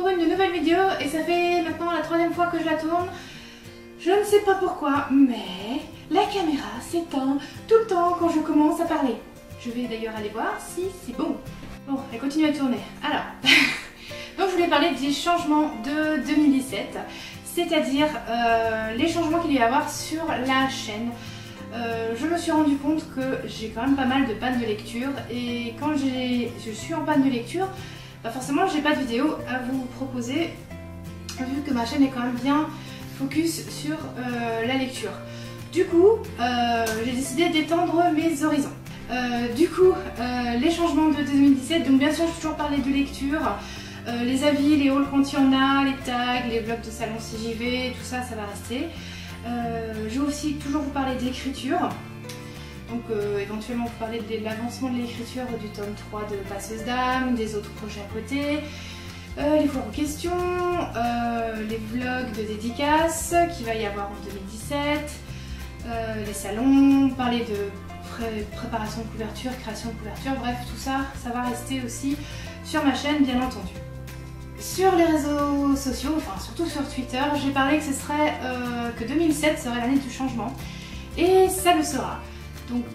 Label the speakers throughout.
Speaker 1: pour une nouvelle vidéo et ça fait maintenant la 3e fois que je la tourne. Je ne sais pas pourquoi, mais la caméra s'éteint tout le temps quand je commence à parler. Je vais d'ailleurs aller voir si c'est bon. Bon, elle continue à tourner. Alors, donc je voulais parler des changements de 2017, c'est-à-dire les changements qu'il y a à avoir sur la chaîne. Je me suis rendu compte que j'ai quand même pas mal de pannes de lecture et quand je suis en panne de lecture, bah forcément j'ai pas de vidéo à vous proposer vu que ma chaîne est quand même bien focus sur la lecture. Du coup, j'ai décidé d'étendre mes horizons. Les changements de 2017, donc bien sûr je vais toujours parler de lecture, les avis, les hauls quand il y en a, les tags, les vlogs de salon si j'y vais, tout ça, ça va rester. Je vais aussi toujours vous parler d'écriture, donc éventuellement vous parler de l'avancement de l'écriture du tome 3 de Passeuse d'âme, des autres projets à côté, les foires aux questions, les vlogs de dédicaces qu'il va y avoir en 2017, les salons, parler de préparation de couverture, création de couverture, bref tout ça, ça va rester aussi sur ma chaîne bien entendu. Sur les réseaux sociaux, enfin surtout sur Twitter, j'ai parlé que ce serait que 2007 serait l'année du changement et ça le sera. Donc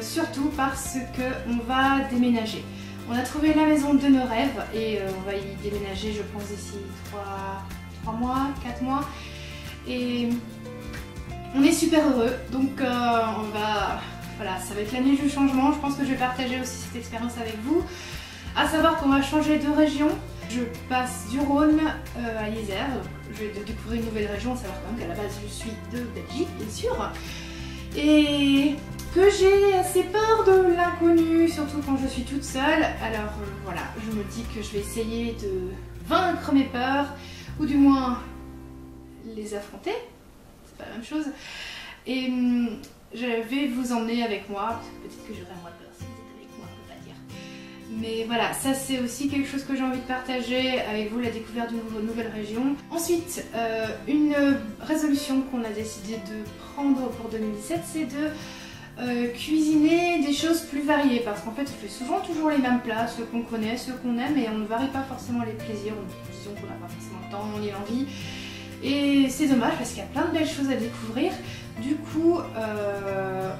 Speaker 1: surtout parce qu'on va déménager. On a trouvé la maison de nos rêves et on va y déménager je pense d'ici 3 mois, 4 mois et on est super heureux donc voilà, ça va être l'année du changement. Je pense que je vais partager aussi cette expérience avec vous, à savoir qu'on va changer de région. Je passe du Rhône à Isère, je vais découvrir une nouvelle région, à savoir quand même qu'à la base je suis de Belgique bien sûr, et que j'ai assez peur de l'inconnu, surtout quand je suis toute seule. Alors voilà, je me dis que je vais essayer de vaincre mes peurs, ou du moins les affronter, c'est pas la même chose, et je vais vous emmener avec moi, peut-être que j'aurai moins peur si vous êtes avec moi, on peut pas dire. Mais voilà, ça c'est aussi quelque chose que j'ai envie de partager avec vous, la découverte d'une nouvelle région. Ensuite, une résolution qu'on a décidé de prendre pour 2017, c'est de cuisiner des choses plus variées. Parce qu'en fait, on fait souvent toujours les mêmes plats, ceux qu'on connaît, ceux qu'on aime, et on ne varie pas forcément les plaisirs, disons qu'on n'a pas forcément le temps ni l'envie. Et c'est dommage parce qu'il y a plein de belles choses à découvrir. Du coup,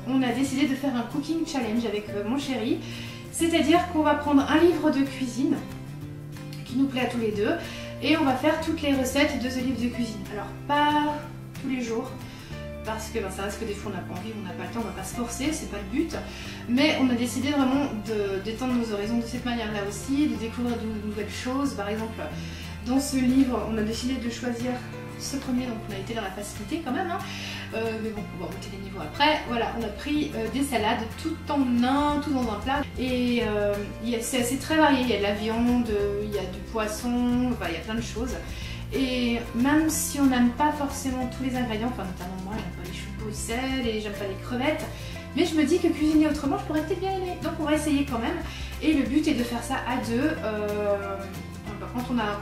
Speaker 1: on a décidé de faire un cooking challenge avec mon chéri. C'est-à-dire qu'on va prendre un livre de cuisine qui nous plaît à tous les deux et on va faire toutes les recettes de ce livre de cuisine. Alors pas tous les jours parce que ça reste que des fois on n'a pas envie, on n'a pas le temps, on va pas se forcer, c'est pas le but. Mais on a décidé vraiment d'étendre nos horizons de cette manière-là aussi, de découvrir de nouvelles choses. Par exemple, dans ce livre, on a décidé de choisir ce premier, donc on a été dans la facilité quand même, hein. Mais bon, on va monter les niveaux après. Voilà, on a pris des salades tout en un, tout dans un plat. Et c'est très varié, il y a de la viande, il y a du poisson, enfin il y a plein de choses. Et même si on n'aime pas forcément tous les ingrédients, enfin notamment moi, j'aime pas les choux de Bruxelles et j'aime pas les crevettes, mais je me dis que cuisiner autrement, je pourrais peut-être bien aimer. Donc on va essayer quand même. Et le but est de faire ça à deux.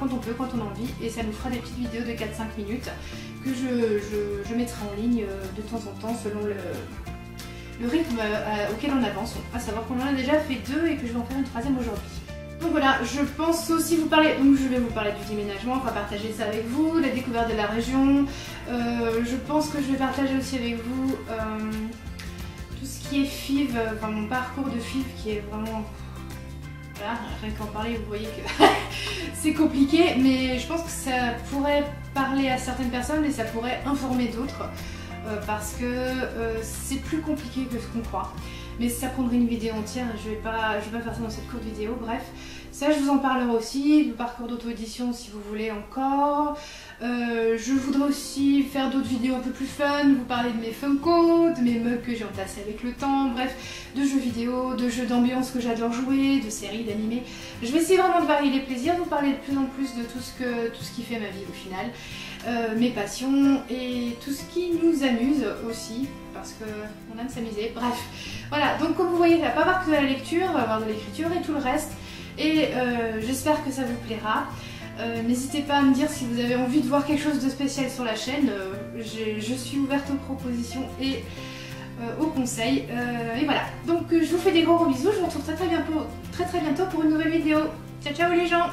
Speaker 1: Quand on peut, quand on a envie, et ça nous fera des petites vidéos de 4-5 minutes que je mettrai en ligne de temps en temps selon le rythme auquel on avance, à savoir qu'on en a déjà fait 2 et que je vais en faire une 3e aujourd'hui. Donc voilà, je pense aussi vous parler, donc je vais vous parler du déménagement, on va partager ça avec vous, la découverte de la région, je pense que je vais partager aussi avec vous tout ce qui est FIV, enfin mon parcours de FIV qui est vraiment... Voilà, rien qu'en parler, vous voyez que c'est compliqué, mais je pense que ça pourrait parler à certaines personnes et ça pourrait informer d'autres parce que c'est plus compliqué que ce qu'on croit. Mais ça prendrait une vidéo entière, je vais pas faire ça dans cette courte vidéo, bref. Ça je vous en parlerai aussi, le parcours d'auto-édition si vous voulez encore. Je voudrais aussi faire d'autres vidéos un peu plus fun, vous parler de mes Funko, de mes mugs que j'ai entassés avec le temps, bref, de jeux vidéo, de jeux d'ambiance que j'adore jouer, de séries, d'animés. Je vais essayer vraiment de varier les plaisirs, vous parler de plus en plus de tout ce qui fait ma vie au final, mes passions et tout ce qui nous amuse aussi, parce qu'on aime s'amuser, bref. Voilà, donc comme vous voyez, il va pas avoir que de la lecture, il va y avoir de l'écriture et tout le reste. Et j'espère que ça vous plaira. N'hésitez pas à me dire si vous avez envie de voir quelque chose de spécial sur la chaîne. Je suis ouverte aux propositions et aux conseils. Et voilà, donc je vous fais des gros bisous. Je vous retrouve très bientôt pour une nouvelle vidéo. Ciao ciao les gens!